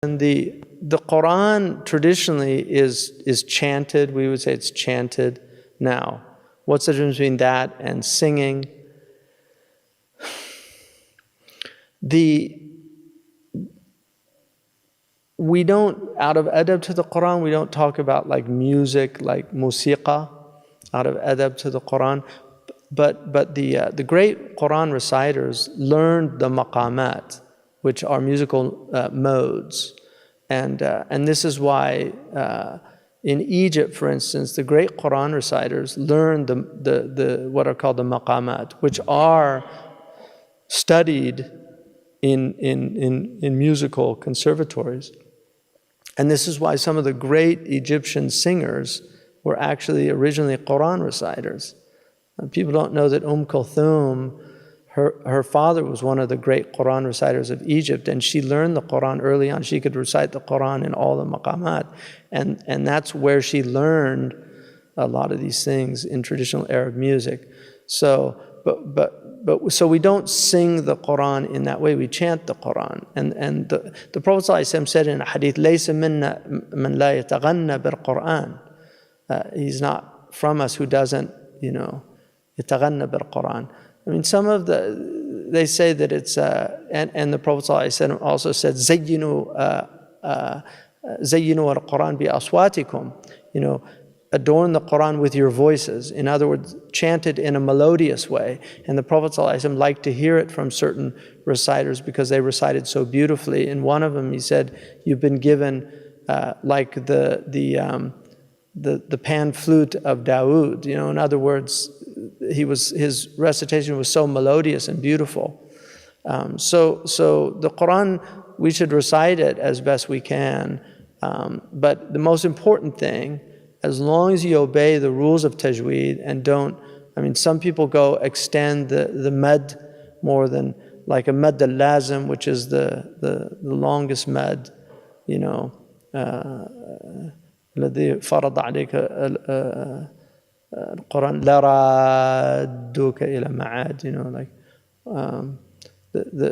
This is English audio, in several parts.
And the Qur'an traditionally is chanted. We would say it's chanted. Now, what's the difference between that and singing? We don't, out of adab to the Qur'an, we don't talk about like music, like musiqa, out of adab to the Qur'an. But the great Qur'an reciters learned the maqamat, which are musical modes. And this is why in Egypt, for instance, the great Qur'an reciters learned the what are called the maqamat, which are studied in musical conservatories. And this is why some of the great Egyptian singers were actually originally Qur'an reciters. People don't know that Kulthum, her father was one of the great Qur'an reciters of Egypt, and she learned the Qur'an early on. She could recite the Qur'an in all the maqamat, and that's where she learned a lot of these things in traditional Arab music. So, so we don't sing the Qur'an in that way. We chant the Qur'an, and the Prophet ﷺ said in a hadith, "Laysa minna man la yataghanna bil Qur'an." He's not from us who doesn't, yataghanna bil Qur'an. I mean, some of they say that it's, and the Prophet ﷺ also said, "Zayyinu al-Qur'an bi aswatikum." Adorn the Qur'an with your voices. In other words, chant it in a melodious way. And the Prophet ﷺ liked to hear it from certain reciters because they recited so beautifully. In one of them, he said, "You've been given like the pan flute of Dawood." In other words, his recitation was so melodious and beautiful. So the Qur'an, we should recite it as best we can. But the most important thing, as long as you obey the rules of tajweed and don't, some people extend the mad more than, like a mad al-lazim, which is the longest mad, الذي فرض عليك القرآن لردوك إلى معاد,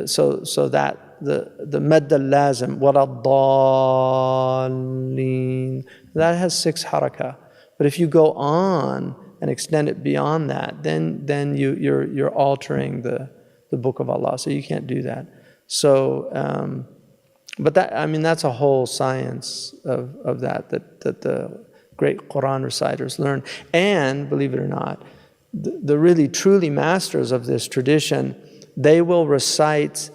so that the mad al-lazim ولا الضالين, that has 6 harakah. But if you go on and extend it beyond that, then you're altering the book of Allah. So you can't do that. So but that's a whole science of that the great Qur'an reciters learn. And believe it or not, the really truly masters of this tradition, they will recite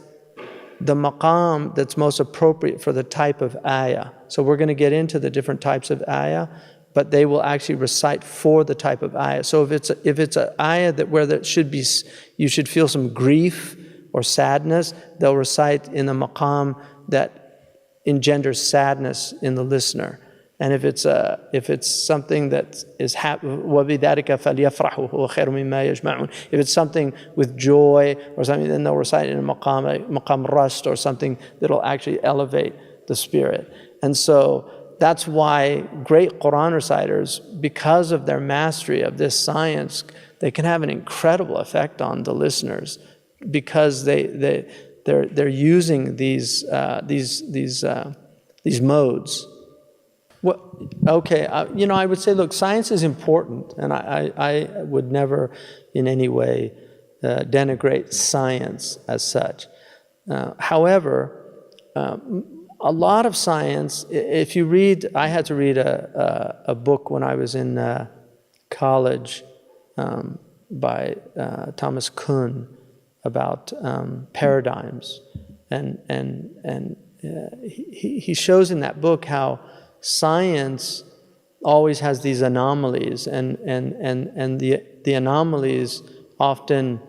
the maqam that's most appropriate for the type of ayah. So we're going to get into the different types of ayah, but they will actually recite for the type of ayah. So if it's an ayah where you should feel some grief or sadness, they'll recite in the maqam that engenders sadness in the listener. And if it's something that is وَبِذَلِكَ فَلْيَفْرَحُوا هُوَ خَيْرٌ مِمَّا يَجْمَعُونَ, if it's something with joy or something, then they'll recite in a maqam rust, or something that'll actually elevate the spirit. And so that's why great Qur'an reciters, because of their mastery of this science, they can have an incredible effect on the listeners, because they're using these modes. Well, okay, I would say, look, science is important, and I would never in any way denigrate science as such. However, a lot of science, if you read, I had to read a book when I was in college by Thomas Kuhn about paradigms, and he shows in that book how science always has these anomalies, and the anomalies often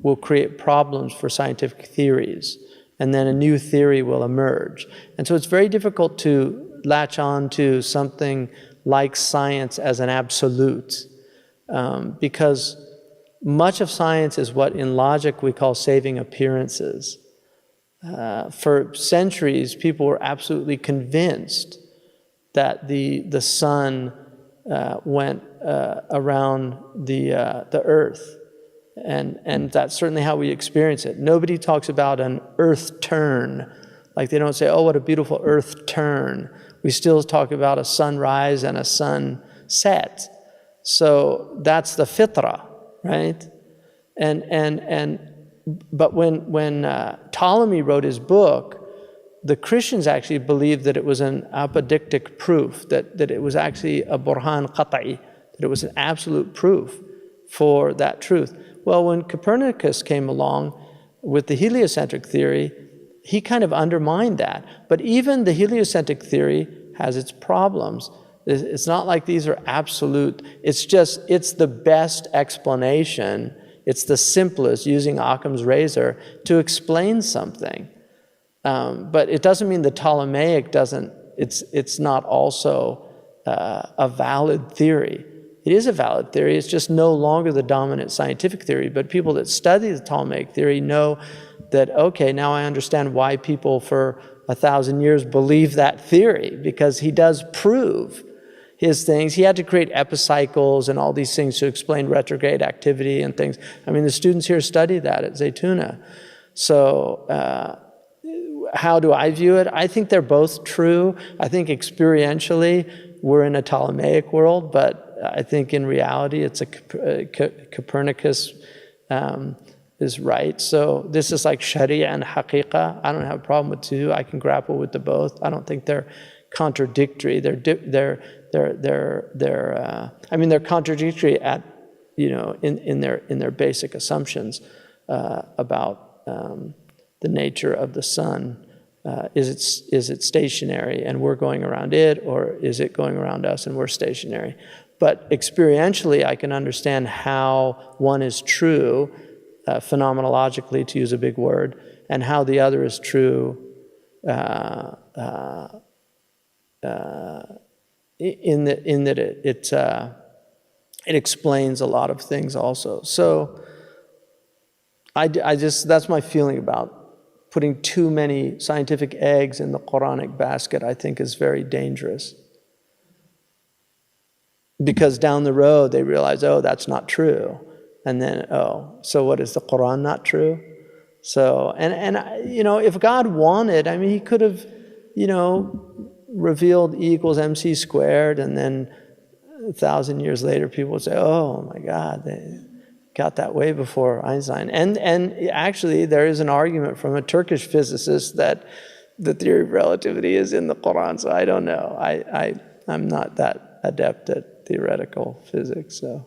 will create problems for scientific theories, and then a new theory will emerge. And so it's very difficult to latch on to something like science as an absolute, because much of science is what in logic we call saving appearances. For centuries, people were absolutely convinced that the sun went around the earth, and that's certainly how we experience it. Nobody talks about an earth turn Like they don't say, oh, what a beautiful earth turn. We still talk about a sunrise and a sunset. So that's the fitrah, right? But when Ptolemy wrote his book, the Christians actually believed that it was an apodictic proof, that it was actually a burhan qat'i, that it was an absolute proof for that truth. Well, when Copernicus came along with the heliocentric theory, he kind of undermined that. But even the heliocentric theory has its problems. It's not like these are absolute. It's the best explanation. It's the simplest, using Occam's razor, to explain something. But it doesn't mean the Ptolemaic it's not also a valid theory. It is a valid theory, it's just no longer the dominant scientific theory. But people that study the Ptolemaic theory know that, okay, now I understand why people for 1,000 years believe that theory, because he does prove his things. He had to create epicycles and all these things to explain retrograde activity and things. I mean, the students here study that at Zaytuna. So how do I view it? I think they're both true. I think experientially we're in a Ptolemaic world, but I think in reality it's Copernicus is right. So this is like Sharia and Haqiqah. I don't have a problem with two. I can grapple with the both. I don't think they're contradictory. They're contradictory at, in their basic assumptions about the nature of the sun. Is it stationary and we're going around it, or is it going around us and we're stationary? But experientially, I can understand how one is true, phenomenologically, to use a big word, and how the other is true in that it explains a lot of things also. So that's my feeling about putting too many scientific eggs in the Quranic basket. I think is very dangerous. Because down the road they realize, oh, that's not true. And then, oh, so what, is the Qur'an not true? So, and if God wanted, I mean, he could have, revealed E = mc squared, and then 1,000 years later people would say, oh my God, they got that way before Einstein. And actually there is an argument from a Turkish physicist that the theory of relativity is in the Qur'an, so I don't know. I'm not that adept at theoretical physics, so.